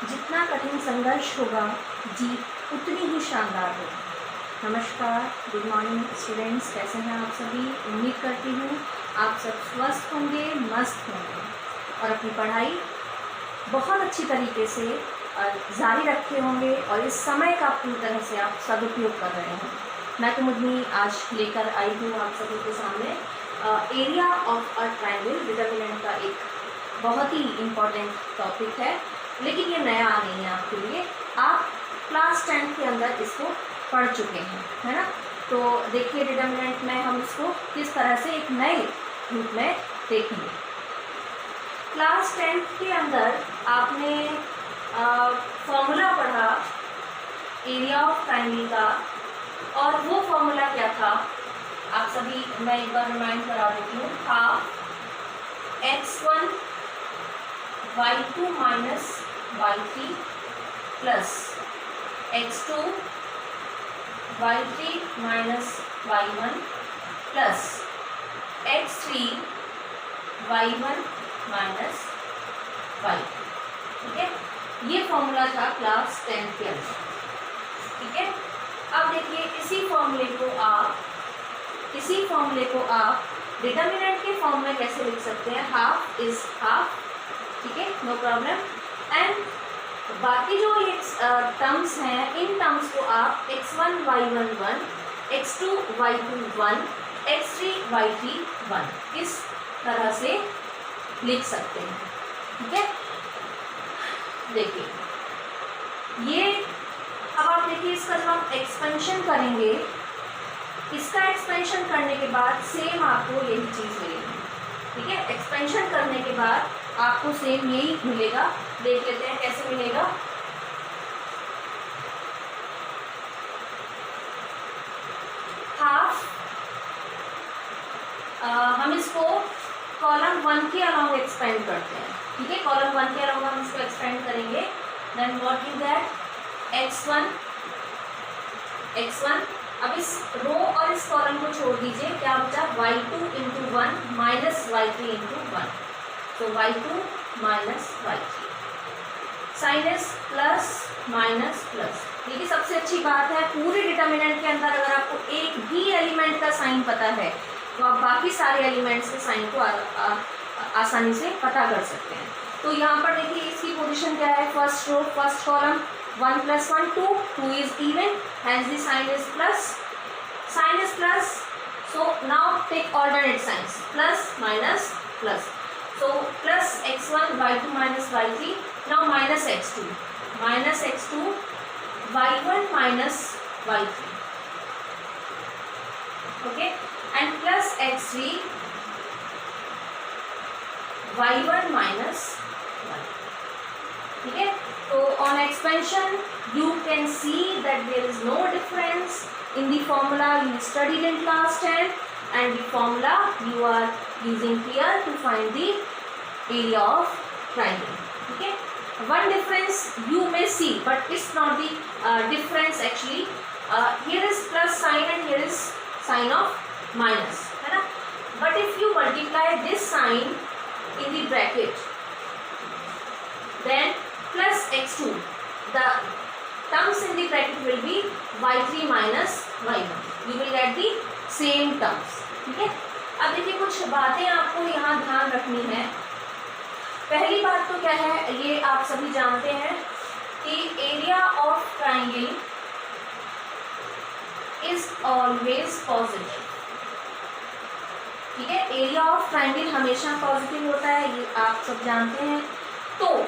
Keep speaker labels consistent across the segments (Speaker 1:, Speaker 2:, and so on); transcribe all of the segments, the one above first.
Speaker 1: जितना कठिन संघर्ष होगा जीत उतनी ही शानदार होगी। नमस्कार, गुड मॉर्निंग स्टूडेंट्स, कैसे हैं आप सभी। उम्मीद करती हूँ आप सब स्वस्थ होंगे, मस्त होंगे और अपनी पढ़ाई बहुत अच्छी तरीके से जारी रखे होंगे और इस समय का पूरी तरह से आप सदुपयोग कर रहे हैं। मैं कुमुदनी आज लेकर आई हूँ आप सभी के सामने area of a triangle determinant का एक बहुत ही इम्पॉर्टेंट टॉपिक है, लेकिन ये नया नहीं है आपके लिए। आप क्लास 10 के अंदर इसको पढ़ चुके हैं, है ना। तो देखिए डिटरमिनेंट में हम इसको किस तरह से एक नए रूप में देखेंगे। क्लास 10 के अंदर आपने फॉर्मूला पढ़ा एरिया ऑफ ट्रायंगल का, और वो फॉर्मूला क्या था आप सभी, मैं एक बार रिमाइंड करा देती हूँ। Half x1 y2 minus y3 plus x2 y3 minus y1 plus x3 y1 minus y2। ठीक है, ये फॉर्मूला था क्लास 10 के अंदर। ठीक है, अब देखिए इसी फॉर्मूले को आप डिटरमिनेंट के फॉर्म में कैसे लिख सकते हैं। हाफ इज हाफ, ठीक है, नो प्रॉब्लम। एंड बाकी जो ये टर्म्स हैं, इन टर्म्स को आप x1 y1 1, x2 y2 1, x3 y3 1 इस तरह से लिख सकते हैं। ठीक है, देखिए ये अब आप देखिए इसका जब आप एक्सपेंशन करेंगे, इसका एक्सपेंशन करने के बाद सेम आपको यही चीज़ मिलेगी। ठीक है, एक्सपेंशन करने के बाद आपको सेम यही मिलेगा। देख लेते हैं कैसे मिलेगा। हाफ हम इसको कॉलम 1 के अलाउंग एक्सपेंड करते हैं। ठीक है, कॉलम 1 के अलाउंग हम इसको एक्सपेंड करेंगे। Then what you get x1। अब इस रो और इस कॉलम को छोड़ दीजिए, क्या बचा y2 into 1 minus y3 into 1, तो y2 minus y3। Sign is plus minus plus. देखिए सबसे अच्छी बात है पूरे डिटरमिनेंट के अंदर अगर आपको एक भी एलिमेंट का साइन पता है तो आप बाकी सारे एलिमेंट्स के साइन को आसानी से पता कर सकते हैं। तो यहाँ पर देखिए इसकी पोजीशन क्या है। First row first column 1 plus 1 2 is even, hence the sign is plus. Sign is plus, so now take alternate signs, plus minus plus. So plus x1 y2 minus y3, now minus x2 y1 minus y3, okay, and plus x3 y1 minus y। ठीक है, तो on expansion you can see that there is no difference in the formula you studied in class 10 and the formula you are using here to find the area of triangle. ठीक है, one difference you may see but it's not the difference actually. Here is plus sign and here is sign of minus, है ना। But if you multiply this sign in the bracket, then plus x2, the terms in the bracket will be y3 minus y1, you will get the same terms। ठीक है, अब देखिए कुछ बातें आपको यहाँ ध्यान रखनी है। पहली बात तो क्या है, ये आप सभी जानते हैं कि area of triangle is always positive. ठीक है, एरिया ऑफ ट्रायंगल हमेशा पॉजिटिव होता है, ये आप सब जानते हैं। तो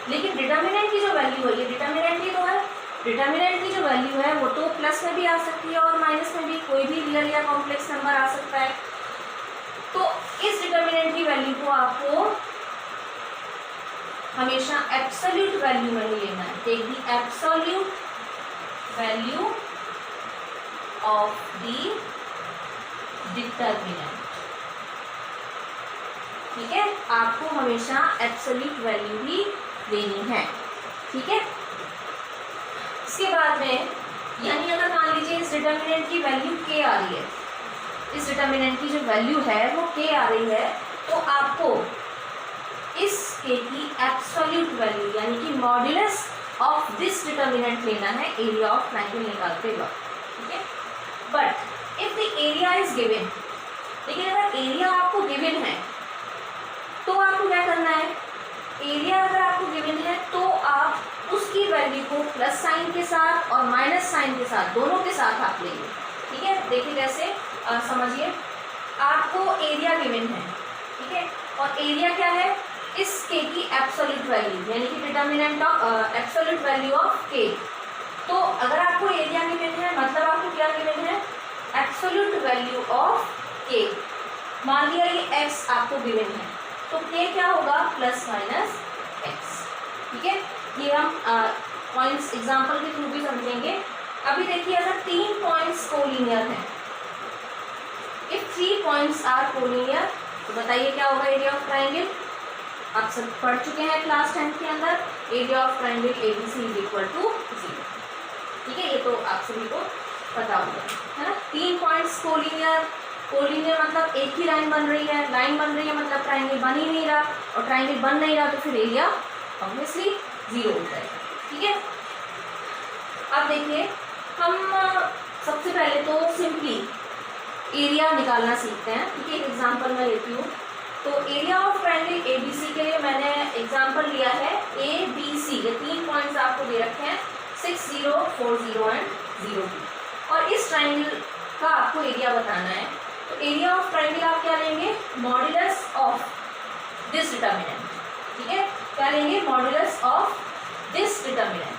Speaker 1: लेकिन डिटरमिनेंट की जो वैल्यू है, ये डिटरमिनेंट ही तो है, डिटरमिनेंट की जो वैल्यू है वो तो प्लस में भी आ सकती है और माइनस में भी, कोई भी रियल या कॉम्प्लेक्स नंबर आ सकता है। तो इस डिटरमिनेंट की वैल्यू को आपको हमेशा एब्सोल्यूट वैल्यू में ही लेना है। Take the absolute value of the determinant. ठीक है, आपको हमेशा एब्सोल्यूट वैल्यू ही लेनी है। ठीक है, इसके बाद में यानी अगर मान लीजिए इस डिटरमिनेंट की वैल्यू k आ रही है, इस डिटरमिनेंट की जो वैल्यू है वो k आ रही है, तो आपको इस के की एब्सोल्यूट वैल्यू यानी कि मॉड्यूलस ऑफ दिस डिटर्मिनेंट लेना है एरिया ऑफ ट्राइंगल निकालते वक्त, ठीक है। But if the area is given, लेकिन अगर एरिया आपको गिवन है तो आपको क्या करना है, एरिया अगर आपको गिवन है तो आप उसकी वैल्यू को प्लस साइन के साथ और माइनस साइन के साथ, दोनों के साथ आप लेंगे, ठीक है। देखिए कैसे, समझिए, आपको एरिया गिवन है, ठीक है, और एरिया क्या है, इस के की एब्सोल्यूट वैल्यू यानी कि determinant of absolute value of के। तो अगर आपको एरिया गिवन है मतलब आपको क्या गिवन है, एब्सोल्यूट वैल्यू ऑफ के। मान लिया ये एक्स आपको गिवन है तो के क्या होगा, प्लस माइनस एक्स, ठीक है। ये हम पॉइंट्स एग्जाम्पल के थ्रू भी समझेंगे। अभी देखिए अगर 3 पॉइंट्स कोलिनियर हैं, इफ 3 पॉइंट्स आर कोलिनियर, तो बताइए क्या होगा एरिया ऑफ ट्राइंगल। आप सब पढ़ चुके हैं क्लास 10 के अंदर, area of triangle ABC is equal to 0, ठीक है, ये तो आप सभी को पता होगा, है ना। 3 पॉइंट्स कोलिनियर, कोलिनियर मतलब एक ही लाइन बन रही है, लाइन बन रही है मतलब ट्राइंगल बन ही नहीं रहा, और ट्राइंगल बन नहीं रहा तो फिर एरिया ऑब्वियसली 0 हो जाएगा, ठीक है। अब देखिए हम सबसे पहले तो सिंपली एरिया निकालना सीखते हैं, ठीक है। एक एग्जांपल मैं लेती हूँ, तो एरिया ऑफ ट्राइंगल ABC के लिए मैंने एग्जांपल लिया है ABC, ये 3 पॉइंट्स आपको दे रखे हैं 6, 0, 4, 0 एंड 0, 2, और इस ट्राइंगल का आपको एरिया बताना है। तो एरिया ऑफ ट्राइंगल आप क्या लेंगे, मॉड्यूलस ऑफ दिस डिटर्मिनेंट, ठीक है, क्या लेंगे, मॉड्यूलस ऑफ दिस डिटर्मिनेंट,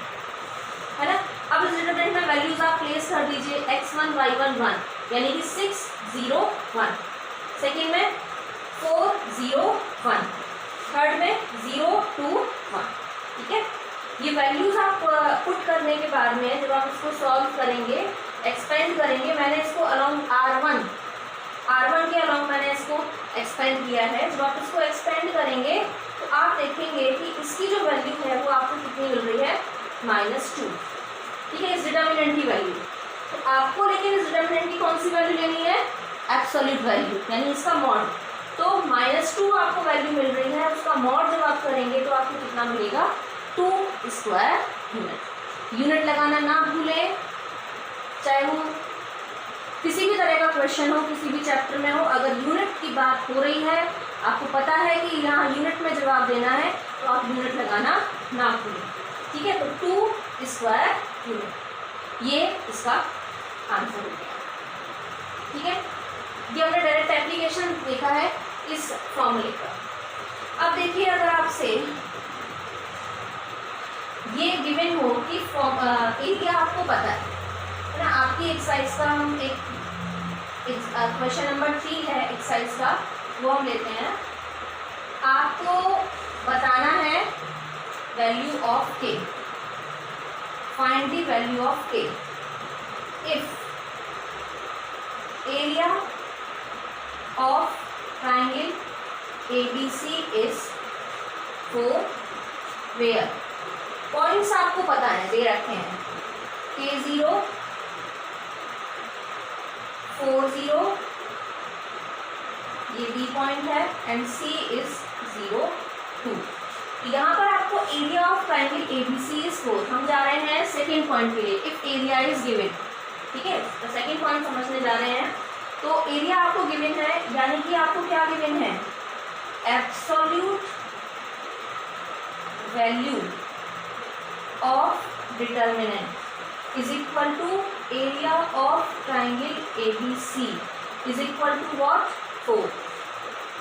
Speaker 1: है ना। अब इस डिटर्मिनेंट में वैल्यूज आप प्लेस कर दीजिए, x1 y1 1 यानी कि 6, 0, 1, सेकेंड में 4, 0, 1, थर्ड में 0, 2, 1, ठीक है। ये वैल्यूज आप पुट करने के बाद में जब आप इसको सॉल्व करेंगे, एक्सपेंड करेंगे, मैंने इसको अलॉन्ग R1 के अलॉन्ग मैंने इसको एक्सपेंड किया है। जब आप इसको एक्सपेंड करेंगे तो आप देखेंगे कि इसकी जो वैल्यू है वो आपको कितनी मिल रही है, -2, ठीक है, इस डिटर्मिनेंट की वैल्यू। तो आपको लेकिन इस डिटर्मिनेंट की कौन सी वैल्यू लेनी है, एब्सोल्यूट वैल्यू यानी इसका मॉड। तो -2 आपको वैल्यू मिल रही है, उसका मॉड जब आप करेंगे तो आपको कितना मिलेगा, 2 स्क्वायर यूनिट। यूनिट लगाना ना भूलें, चाहे वो किसी भी तरह का क्वेश्चन हो, किसी भी चैप्टर में हो, अगर यूनिट की बात हो रही है, आपको पता है कि यहाँ यूनिट में जवाब देना है तो आप यूनिट लगाना ना भूलें, ठीक है। तो 2 स्क्वायर यूनिट, ये इसका आंसर हो गया, ठीक है। ये हमने डायरेक्ट एप्लीकेशन देखा है इस फॉर्मूले का। अब देखिए अगर आपसे ये गिवन हो कि एरिया आपको पता है ना, आपकी एक्सरसाइज का हम एक क्वेश्चन नंबर 3 है एक्सरसाइज का, वो हम लेते हैं। आपको बताना है value of K, find the value of K if area of triangle ABC is 4 where. Points आपको पता है, दे रखे हैं, K0, 4, 0, ये B पॉइंट है, एंड C इज 0, 2। यहाँ पर आपको area of triangle ABC is 4, हम जा रहे हैं सेकेंड पॉइंट के लिए, इफ एरिया इज गिवन, ठीक है। तो सेकेंड पॉइंट समझने जा रहे हैं। तो एरिया आपको गिवन है यानी कि आपको क्या गिवन है, absolute value of determinant is equal to area of triangle ABC is equal to what, 4,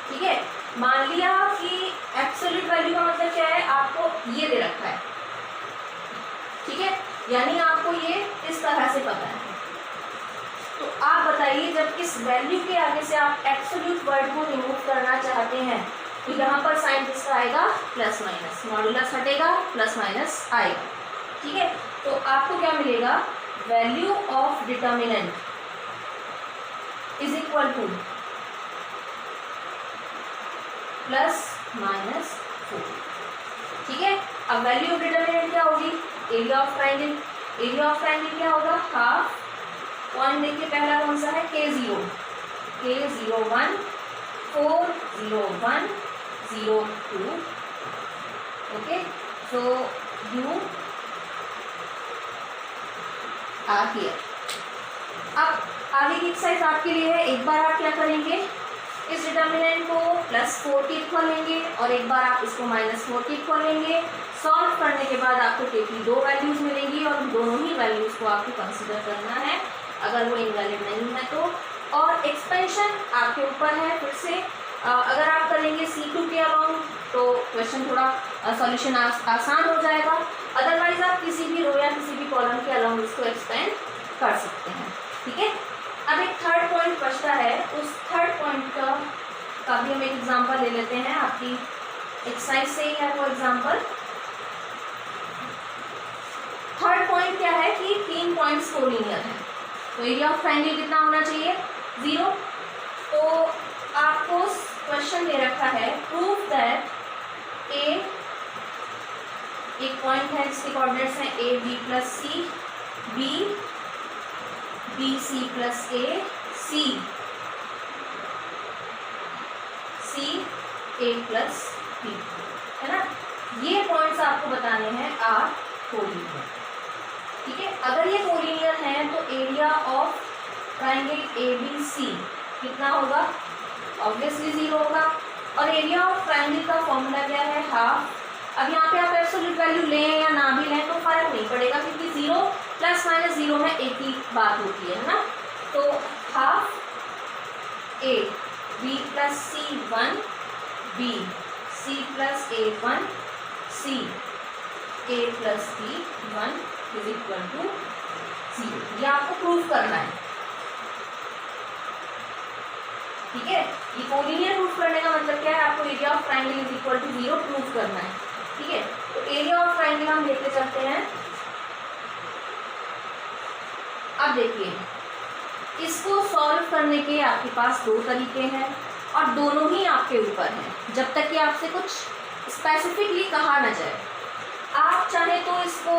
Speaker 1: ठीक है। मान लिया कि एब्सोल्यूट वैल्यू का मतलब क्या है, आपको ये दे रखा है, ठीक है, यानी आपको ये इस तरह से पता है। तो आप बताइए जब इस वैल्यू के आगे से आप एब्सोल्यूट वर्ड को रिमूव करना चाहते हैं तो यहाँ पर साइन किसका आएगा, प्लस माइनस, मॉड्यूलस हटेगा, प्लस माइनस आएगा, ठीक है। तो आपको क्या मिलेगा, value of determinant is equal to +-4, ठीक है। अब वैल्यू ऑफ डिटर्मिनेंट क्या होगी, area of triangle. Area of triangle क्या होगा, हाफ। पॉइंट देखिए पहला कौन सा है, K0, 1, 4, 0, 1, 0, 2, okay, so you are here. अब आगे की एक्सरसाइज आपके लिए है, एक बार आप क्या करेंगे, इस डिटर्मिनेंट को +4 के इक्वल लेंगे और एक बार आप इसको -4 के इक्वल लेंगे। सॉल्व करने के बाद आपको केवल 2 वैल्यूज़ मिलेंगी और दोनों ही वैल्यूज़ को आपको कंसिडर करना है अगर वो इनवैलिड नहीं है तो। और एक्सपेंशन आपके ऊपर है, फिर से अगर आप करेंगे C2 के अलोंग तो क्वेश्चन थोड़ा सॉल्यूशन आसान हो जाएगा, अदरवाइज आप किसी भी रो या किसी भी कॉलम के अलोंग इसको एक्सपेंड कर सकते हैं। ठीक है, अब एक थर्ड पॉइंट बचता है, उस थर्ड पॉइंट का भी हम एक एग्जांपल ले लेते हैं, आपकी एक्सरसाइज से ही है वो एग्जांपल। थर्ड पॉइंट क्या है कि 3 पॉइंट्स कोलिनियर हैं, तो एरिया ऑफ ट्रायंगल कितना होना चाहिए, 0। तो आपको क्वेश्चन दे रखा है प्रूफ दैट ए, एक पॉइंट है जिसके कोऑर्डिनेट्स हैं A B plus C, B B C plus A, C C A plus B, है ना। ये पॉइंट्स आपको बताने हैं आर कोलिनियर। ठीक है, अगर ये कोलिनियर हैं तो area of triangle A B C कितना होगा, ऑब्वियसली 0 होगा। और एरिया ऑफ ट्रायंगल का फॉर्मूला क्या है, हाफ। अब यहाँ पे आप एब्सोल्यूट वैल्यू लें या ना भी लें तो फर्क नहीं पड़ेगा, क्योंकि 0 ± 0 में एक ही बात होती है ना। तो half A B plus C 1, B C plus A 1, C A plus B 1 = 0। ये आपको प्रूफ करना है। ठीक है, ये कोलिनियर प्रूफ करने का मतलब क्या है, आपको एरिया ऑफ ट्रायंगल = 0 प्रूफ करना है। ठीक है, तो एरिया ऑफ ट्रायंगल हम लेते चलते हैं। अब देखिए, इसको सॉल्व करने के आपके पास 2 तरीके हैं और दोनों ही आपके ऊपर हैं, जब तक कि आपसे कुछ स्पेसिफिकली कहा ना जाए। आप चाहे तो इसको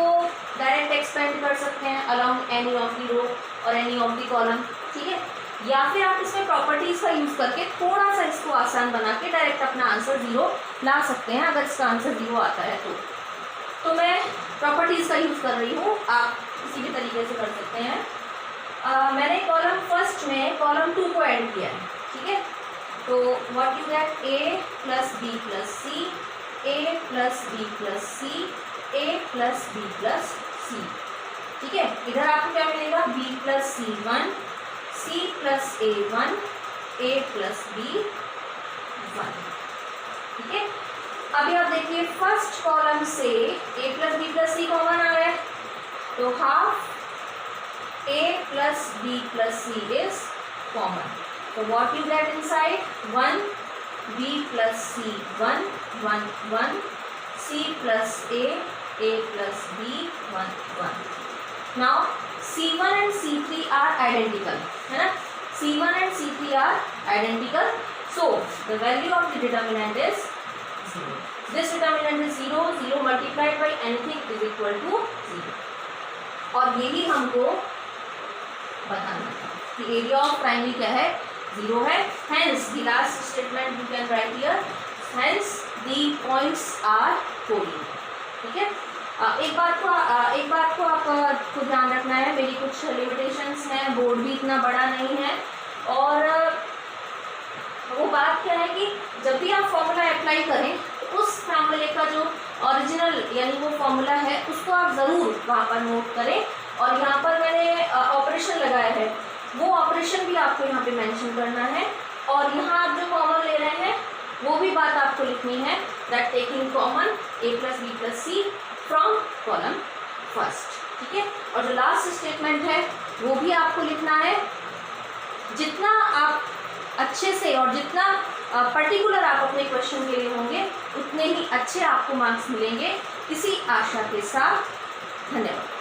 Speaker 1: डायरेक्ट एक्सपेंड कर सकते हैं along any of the row और एनी ऑफ द कॉलम। ठीक है, या फिर आप इसमें प्रॉपर्टीज़ का यूज़ करके थोड़ा सा इसको आसान बना के डायरेक्ट अपना आंसर 0 ला सकते हैं, अगर इसका आंसर 0 आता है तो मैं प्रॉपर्टीज़ का यूज़ कर रही हूँ, आप किसी भी तरीके से कर सकते हैं। मैंने कॉलम फर्स्ट में कॉलम 2 को ऐड किया है। ठीक है, तो what you gate, a + b + c, a + b + c, a + b + c। ठीक है, इधर आपको क्या मिलेगा, b + c 1, c + a 1, a + b 1। ठीक है, अभी आप देखिए फर्स्ट कॉलम से a + b + c कॉमन आ रहा है, तो half a + b + c is common. तो what you get inside, 1 b + c 1 1 1, c + a + b 1 1। Now C1 and C3 are identical, है ना। C1 and C3 are identical, so the value of the determinant is 0. This determinant is 0. 0 multiplied by anything is equal to 0. और यही हमको बताना था कि area of triangle क्या है, 0 है। Hence the last statement you can write here. Hence the points are coordinate. ठीक है, एक बात को आपको ध्यान रखना है, मेरी कुछ लिमिटेशंस हैं, बोर्ड भी इतना बड़ा नहीं है, और वो बात क्या है कि जब भी आप फॉर्मूला अप्लाई करें तो उस फॉर्मूले का जो ओरिजिनल यानी वो फॉर्मूला है उसको आप ज़रूर वहाँ पर नोट करें। और यहाँ पर मैंने ऑपरेशन लगाया है, वो ऑपरेशन भी आपको यहाँ पे मेंशन करना है। और यहाँ आप जो कॉमन ले रहे हैं वो भी बात आपको लिखनी है, that taking common a + b + c from column first. ठीक है, और जो लास्ट स्टेटमेंट है वो भी आपको लिखना है। जितना आप अच्छे से और जितना पर्टिकुलर आप अपने क्वेश्चन के लिए होंगे उतने ही अच्छे आपको मार्क्स मिलेंगे। इसी आशा के साथ धन्यवाद।